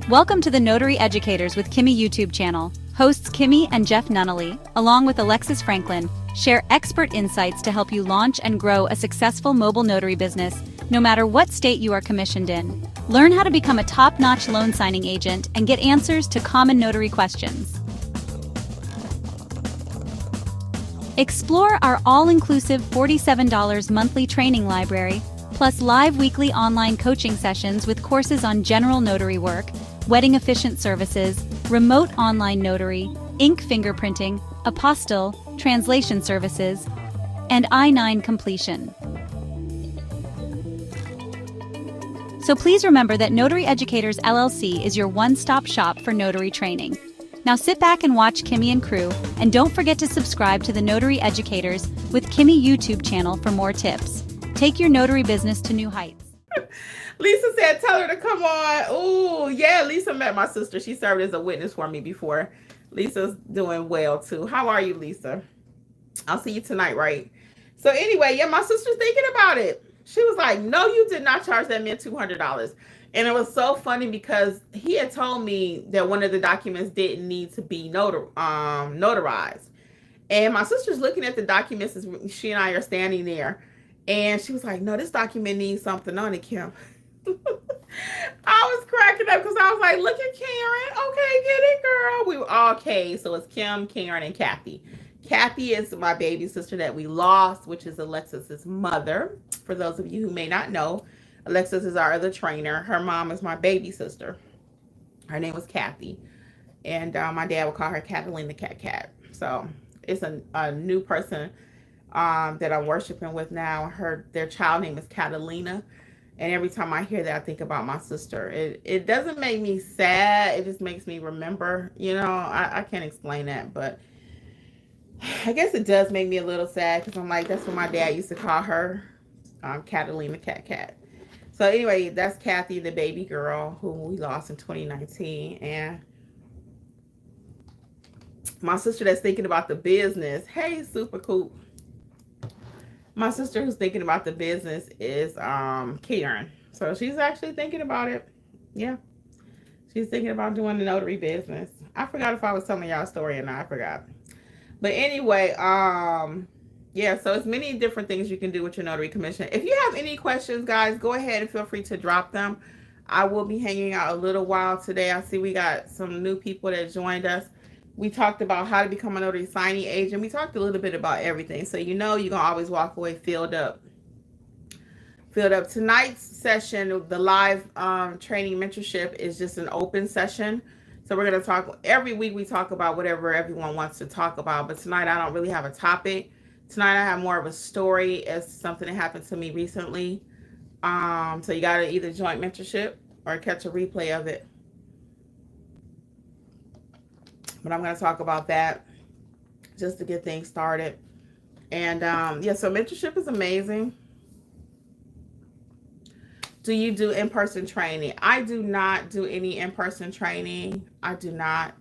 Welcome to the Notary Educators with Kimmi YouTube channel. Hosts Kimmi and Jeff Nunnally, along with Alexis Franklin, share expert insights to help you launch and grow a successful mobile notary business, no matter what state you are commissioned in. Learn how to become a top-notch loan signing agent and get answers to common notary questions. Explore our all-inclusive $47 monthly training library, plus live weekly online coaching sessions with courses on general notary work, wedding efficient services, remote online notary, ink fingerprinting, apostille, translation services, and I-9 completion. So please remember that Notary Educators LLC is your one-stop shop for notary training. Now sit back and watch Kimmi and crew, and don't forget to subscribe to the Notary Educators with Kimmi YouTube channel for more tips. Take your notary business to new heights. Lisa said, tell her to come on. Oh, yeah, Lisa met my sister. She served as a witness for me before. Lisa's doing well, too. How are you, Lisa? I'll see you tonight, right? So anyway, yeah, my sister's thinking about it. She was like, no, you did not charge that man $200. And it was so funny because he had told me that one of the documents didn't need to be notarized. And my sister's looking at the documents as she and I are standing there. And she was like, no, this document needs something on it, Kim. I was cracking up because I was like, look at Karen. Okay, get it, girl. We were all K. So it's Kim, Karen, and Kathy. Kathy is my baby sister that we lost, which is Alexis's mother. For those of you who may not know, Alexis is our other trainer. Her mom is my baby sister. Her name was Kathy. And my dad would call her Catalina Cat. So it's a new person that I'm worshiping with now. Their child name is Catalina. And every time I hear that, I think about my sister. It doesn't make me sad. It just makes me remember. You know, I can't explain that. But I guess it does make me a little sad because I'm like, that's what my dad used to call her, Catalina Cat. So anyway, that's Kathy, the baby girl who we lost in 2019. And my sister that's thinking about the business. Hey, Super Coop. My sister who's thinking about the business is Karen. So she's actually thinking about it. Yeah. She's thinking about doing the notary business. I forgot if I was telling y'all a story or not. I forgot. But anyway, yeah, so it's many different things you can do with your notary commission. If you have any questions, guys, go ahead and feel free to drop them. I will be hanging out a little while today. I see we got some new people that joined us. We talked about how to become a notary signing agent. We talked a little bit about everything. So you know you're going to always walk away filled up. Tonight's session, the live training mentorship, is just an open session. So we're going to talk, every week we talk about whatever everyone wants to talk about. But tonight I don't really have a topic. Tonight I have more of a story as something that happened to me recently. So you got to either join mentorship or catch a replay of it. But I'm going to talk about that just to get things started. And yeah, so mentorship is amazing. Do you do in-person training? I do not do any in-person training. I do not.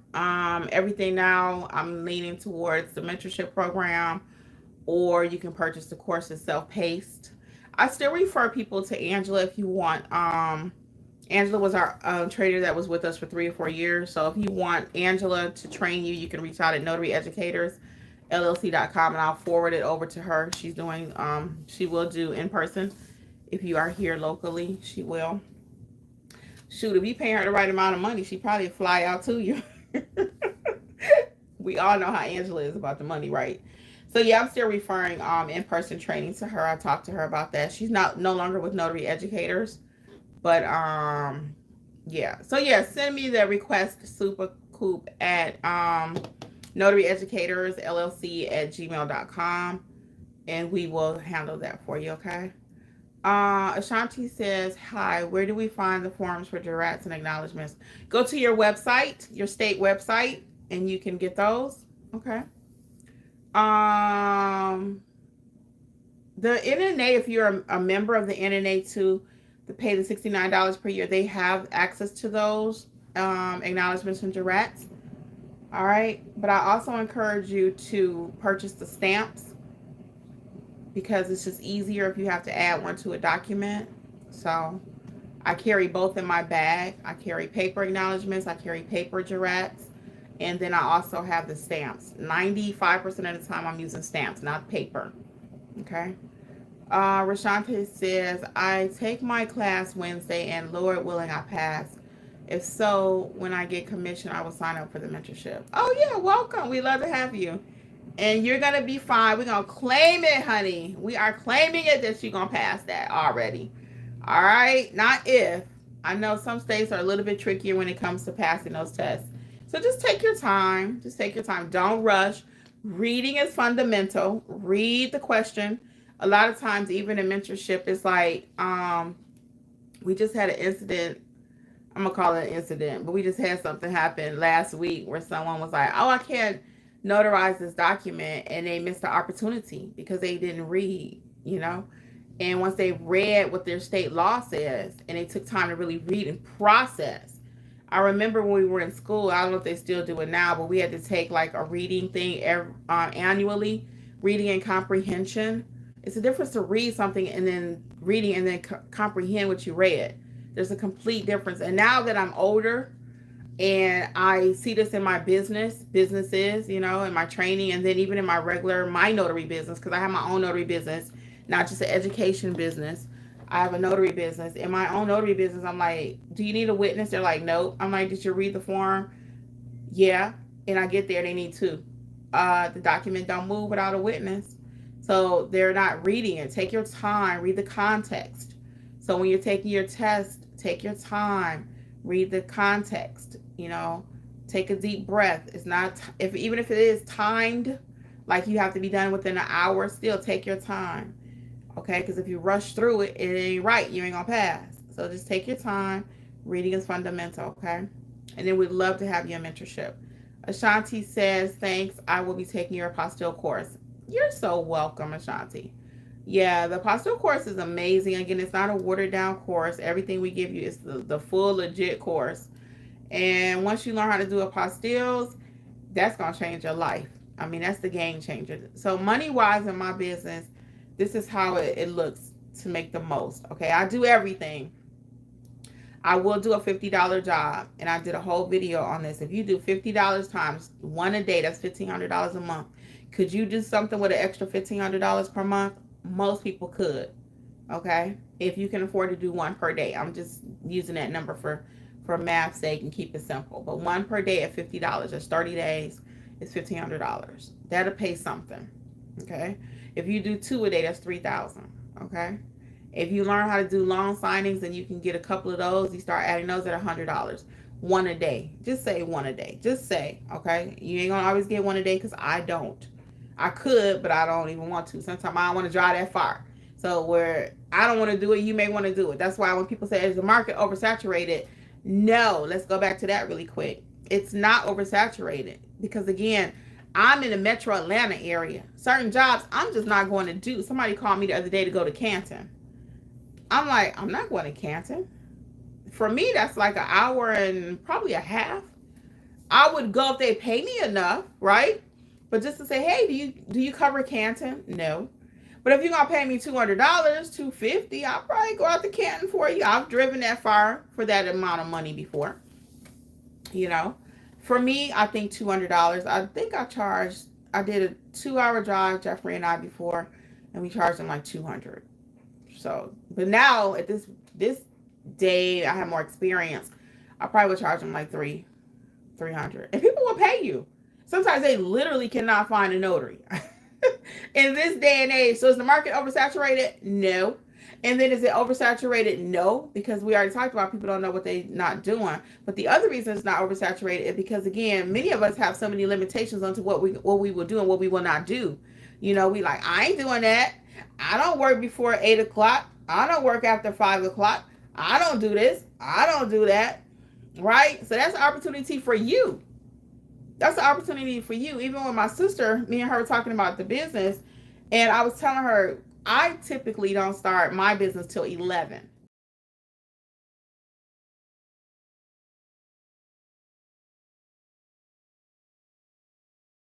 Everything now I'm leaning towards the mentorship program, or you can purchase the courses self-paced. I still refer people to Angela if you want. Angela was our trainer that was with us for 3 or 4 years. So if you want Angela to train you, you can reach out at notaryeducatorsllc.com and I'll forward it over to her. She's doing, she will do in-person. If you are here locally, she will. Shoot, if you pay her the right amount of money, she probably fly out to you. We all know how Angela is about the money, right? So yeah, I'm still referring in-person training to her. I talked to her about that. She's no longer with Notary Educators. But yeah. So yeah, send me the request Super Coop at notaryeducatorsllc@gmail.com and we will handle that for you, okay? Ashanti says, hi, where do we find the forms for jurats and acknowledgments? Go to your website, your state website, and you can get those. Okay. The NNA, if you're a member of the NNA to pay the $69 per year, they have access to those acknowledgments and jurats. All right. But I also encourage you to purchase the stamps, because it's just easier if you have to add one to a document. So I carry both in my bag. I carry paper acknowledgments. I carry paper jurats. And then I also have the stamps. 95% of the time I'm using stamps, not paper. Okay. Rashante says, I take my class Wednesday and Lord willing I pass. If so, when I get commission, I will sign up for the mentorship. Oh yeah, welcome. We love to have you. And you're going to be fine. We're going to claim it, honey. We are claiming it that you're going to pass that already. All right? Not if. I know some states are a little bit trickier when it comes to passing those tests. So just take your time. Just take your time. Don't rush. Reading is fundamental. Read the question. A lot of times, even in mentorship, it's like, we just had an incident. I'm going to call it an incident, but we just had something happen last week where someone was like, oh, I can't notarize this document, and they missed the opportunity because they didn't read, you know. And once they read what their state law says and they took time to really read and process. I remember when we were in school, I don't know if they still do it now, but we had to take like a reading thing annually, reading and comprehension. It's a difference to read something and then reading and then comprehend what you read. There's a complete difference. And now that I'm older, and I see this in my businesses, you know, in my training, and then even in my notary business, because I have my own notary business, not just an education business. I have a notary business. In my own notary business, I'm like, do you need a witness? They're like, no. I'm like, did you read the form? Yeah. And I get there, they need two. The document don't move without a witness. So they're not reading it. Take your time, read the context. So when you're taking your test, take your time, read the context, you know, take a deep breath. It's not, even if it is timed, like you have to be done within an hour, still take your time. Okay, because if you rush through it, it ain't right. You ain't gonna pass. So just take your time. Reading is fundamental, okay? And then we'd love to have you in mentorship. Ashanti says, thanks. I will be taking your apostille course. You're so welcome, Ashanti. Yeah, the apostille course is amazing. Again, it's not a watered down course. Everything we give you is the full legit course. And once you learn how to do apostilles, that's gonna change your life. I mean, that's the game changer. So money-wise in my business, this is how it looks to make the most. Okay, I do everything. I will do a $50 job, and I did a whole video on this. If you do $50 times one a day, that's $1,500 a month. Could you do something with an extra $1,500 per month? Most people could. Okay, if you can afford to do one per day. I'm just using that number for math's sake and keep it simple. But one per day at $50, that's 30 days, is $1,500. That'll pay something. Okay. If you do two a day, that's $3,000. Okay. If you learn how to do loan signings and you can get a couple of those, you start adding those at $100. One a day. Just say one a day. Just say, okay. You ain't gonna always get one a day because I don't. I could, but I don't even want to. Sometimes I don't want to drive that far. So where I don't want to do it, you may want to do it. That's why when people say, is the market oversaturated? No. Let's go back to that really quick. It's not oversaturated because, again, I'm in the metro Atlanta area. Certain jobs I'm just not going to do. Somebody called me the other day to go to Canton. I'm like, I'm not going to Canton. For me, that's like an hour and probably a half. I would go if they pay me enough, right? But just to say, hey, do you cover Canton? No. But if you're going to pay me $200, $250, I'll probably go out to Canton for you. I've driven that far for that amount of money before. You know? For me, I think $200. I think I did a 2-hour drive, Jeffrey and I, before, and we charged them like $200. So, but now at this day, I have more experience. I probably would charge them like $300. And people will pay you. Sometimes they literally cannot find a notary in this day and age. So is the market oversaturated? No. And then is it oversaturated? No, because we already talked about people don't know what they're not doing. But the other reason it's not oversaturated is because, again, many of us have so many limitations onto what we will do and what we will not do. You know, we like, I ain't doing that. I don't work before 8 o'clock. I don't work after 5 o'clock. I don't do this. I don't do that. Right? So that's an opportunity for you. That's an opportunity for you. Even with my sister, me and her were talking about the business, and I was telling her, I typically don't start my business till 11.